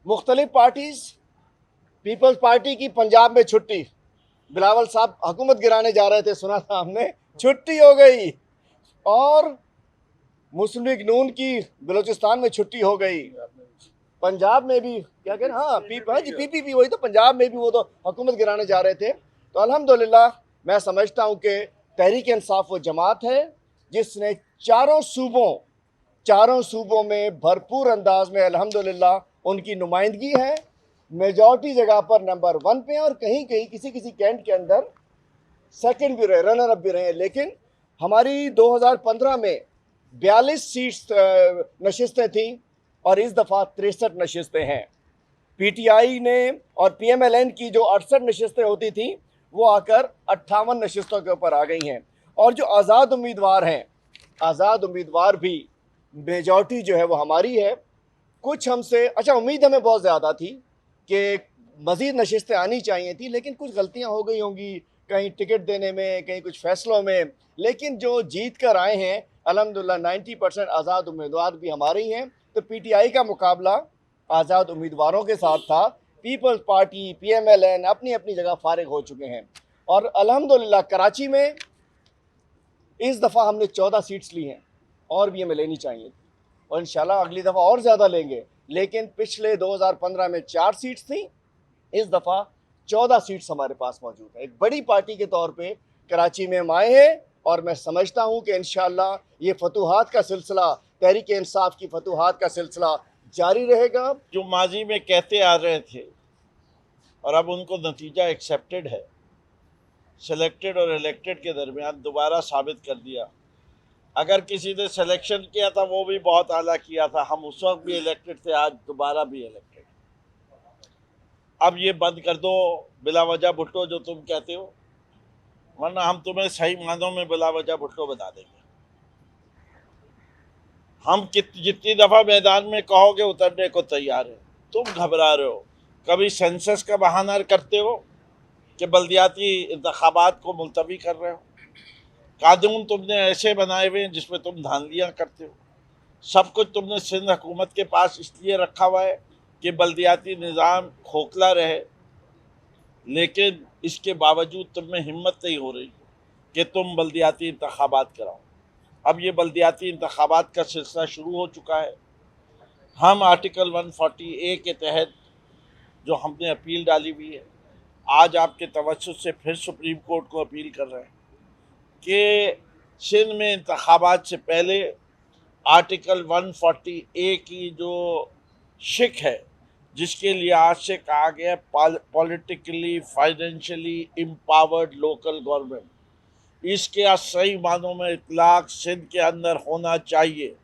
मुख्तलिफ parties, peoples party की पंजाब में छुट्टी, बिलावल साहब हुकूमत गिराने जा रहे थे, सुना था हमने, छुट्टी हो गई। और मुस्लिम लीग नून की बलूचिस्तान में छुट्टी हो गई, पंजाब में भी क्या कह रहे, हाँ पीपीपी, वही तो, पंजाब में भी वो तो हुकूमत गिराने जा रहे थे। तो अल्हम्दुलिल्लाह मैं समझता हूँ कि तहरीक इंसाफ वो जमात है जिसने चारों सूबों में भरपूर अंदाज में अल्हम्दुलिल्लाह उनकी नुमाइंदगी है, मेजॉरिटी जगह पर नंबर 1 पे, और कहीं कहीं किसी किसी कैंट के अंदर सेकंड भी रहे, रनर अप भी रहे। लेकिन हमारी 2015 में 42 सीट्स नशिस्तें थी और इस दफ़ा 63 नशिस्तें हैं। पीटीआई ने और पीएमएलएन की जो 68 नशिस्तें होती थी वो आकर 58 नशिस्तों के ऊपर आ गई हैं। और जो आज़ाद उम्मीदवार हैं, आज़ाद उम्मीदवार भी मेजॉरिटी जो है वो हमारी है। कुछ हमसे, अच्छा, उम्मीद हमें बहुत ज़्यादा थी कि मज़ीद नशिस्तें आनी चाहिए थी, लेकिन कुछ गलतियां हो गई होंगी, कहीं टिकट देने में, कहीं कुछ फैसलों में। लेकिन जो जीत कर आए हैं अल्हम्दुलिल्लाह 90% आज़ाद उम्मीदवार भी हमारे ही हैं। तो पीटीआई का मुकाबला आज़ाद उम्मीदवारों के साथ था। पीपल्स पार्टी, पीएमएलएन अपनी अपनी जगह फारिग हो चुके हैं। और अल्हम्दुलिल्लाह कराची में इस दफ़ा हमने 14 सीट्स ली हैं, और भी हमें लेनी चाहिए थी, और इंशाल्लाह अगली दफ़ा और ज़्यादा लेंगे। लेकिन पिछले 2015 में 4 सीट्स थी, इस दफ़ा 14 सीट्स हमारे पास मौजूद है। एक बड़ी पार्टी के तौर पे कराची में हम आए हैं, और मैं समझता हूँ कि इंशाल्लाह ये फतूहात का सिलसिला, तहरीक इंसाफ की फतूहात का सिलसिला जारी रहेगा। जो माजी में कहते आ रहे थे और अब उनको नतीजा एक्सेप्टेड है, सिलेक्टेड और इलेक्टेड के दरमियान दोबारा साबित कर दिया। अगर किसी ने सिलेक्शन किया था वो भी बहुत आला किया था, हम उस वक्त भी इलेक्टेड थे, आज दोबारा भी इलेक्टेड। अब ये बंद कर दो बिला वजह भुट्टो जो तुम कहते हो, वरना हम तुम्हें सही मानों में बिला वजह भुट्टो बता देंगे। हम जितनी दफ़ा मैदान में कहोगे उतरने को तैयार है। तुम घबरा रहे हो, कभी सेंसस का बहाना करते हो कि बल्दियाती इंतखाबात को मुलतवी कर रहे हो, कानून तुमने ऐसे बनाए हुए हैं जिसमें तुम धांधलियाँ करते हो। सब कुछ तुमने सिंध हुकूमत के पास इसलिए रखा हुआ है कि बल्दियाती निज़ाम खोखला रहे, लेकिन इसके बावजूद तुम में हिम्मत नहीं हो रही कि तुम बल्दियाती इंतखाबात कराओ। अब ये बल्दियाती इंतखाबात का सिलसिला शुरू हो चुका है। हम आर्टिकल 140A के तहत जो हमने अपील डाली हुई है, आज आपके तवज्जुह से फिर सुप्रीम कोर्ट को अपील कर रहे हैं कि सिंध में इंतखाबात से पहले आर्टिकल 140A की जो शिक है, जिसके लिहाज से कहा गया politically financially empowered local government, इसके सही मानों में इतलाक सिंध के अंदर होना चाहिए।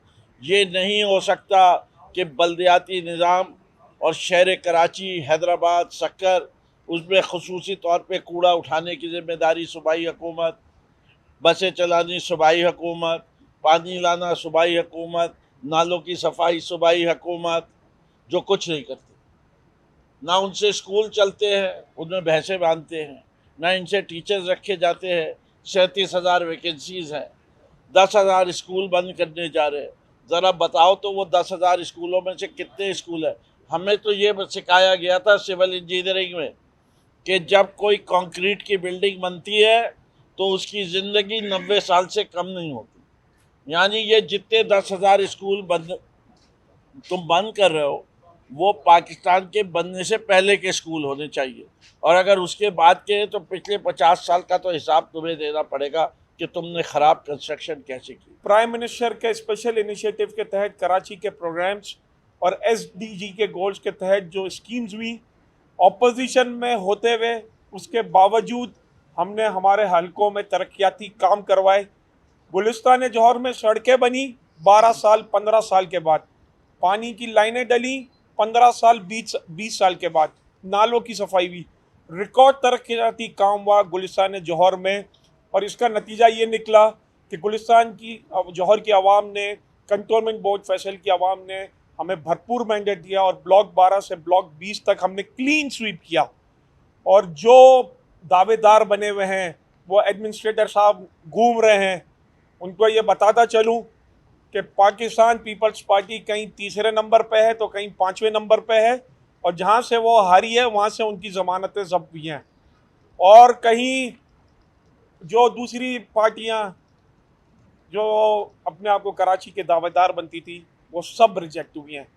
ये नहीं हो सकता कि बल्दियाती निज़ाम और शहर कराची, हैदराबाद, सक्कर, उसमें खसूसी तौर पे कूड़ा उठाने की ज़िम्मेदारी सूबाई हुकूमत, बसें चलानी सूबाई हुकूमत, पानी लाना सूबाई हुकूमत, नालों की सफाई सूबाई हुकूमत, जो कुछ नहीं करती। ना उनसे स्कूल चलते हैं, उनमें भैंसें बांधते हैं, ना इनसे टीचर्स रखे जाते हैं। 37,000 वैकेंसीज़ हैं, 10,000 स्कूल बंद करने जा रहे हैं। ज़रा बताओ तो वो 10,000 स्कूलों में से कितने स्कूल हैं? हमें तो ये सिखाया गया था सिविल इंजीनियरिंग में कि जब कोई कंक्रीट की बिल्डिंग बनती है तो उसकी ज़िंदगी 90 साल से कम नहीं होती। यानी ये जितने 10,000 स्कूल तुम बंद कर रहे हो, वो पाकिस्तान के बनने से पहले के स्कूल होने चाहिए, और अगर उसके बाद के तो पिछले 50 साल का तो हिसाब तुम्हें देना पड़ेगा कि तुमने ख़राब कंस्ट्रक्शन कैसे की। प्राइम मिनिस्टर के स्पेशल इनिशिएटिव के तहत कराची के प्रोग्राम्स और एसडीजी के गोल्स के तहत जो स्कीम्स हुई, ऑपोजिशन में होते हुए उसके बावजूद हमने हमारे हलकों में तरक्याती काम करवाए। गुलिस्तान जौहर में सड़कें बनी 12 साल 15 साल के बाद, पानी की लाइनें डली 15 साल 20 साल के बाद, नालों की सफाई हुई, रिकॉर्ड तरक्याती काम हुआ गुलिस्तान जौहर में। और इसका नतीजा ये निकला कि गुलिस्तान की जौहर की आवाम ने, कंटोनमेंट बोर्ड फैसल की आवाम ने हमें भरपूर मैंडेट दिया और ब्लॉक 12 से ब्लॉक 20 तक हमने क्लीन स्वीप किया। और जो दावेदार बने हुए हैं वो एडमिनिस्ट्रेटर साहब घूम रहे हैं, उनको ये बताता चलूं कि पाकिस्तान पीपल्स पार्टी कहीं तीसरे नंबर पे है तो कहीं 5वें नंबर पे है। और जहाँ से वो हारी है वहाँ से उनकी ज़मानतें ज़ब्त हुई हैं। और कहीं जो दूसरी पार्टियाँ जो अपने आप को कराची के दावेदार बनती थी वो सब रिजेक्ट हुई हैं।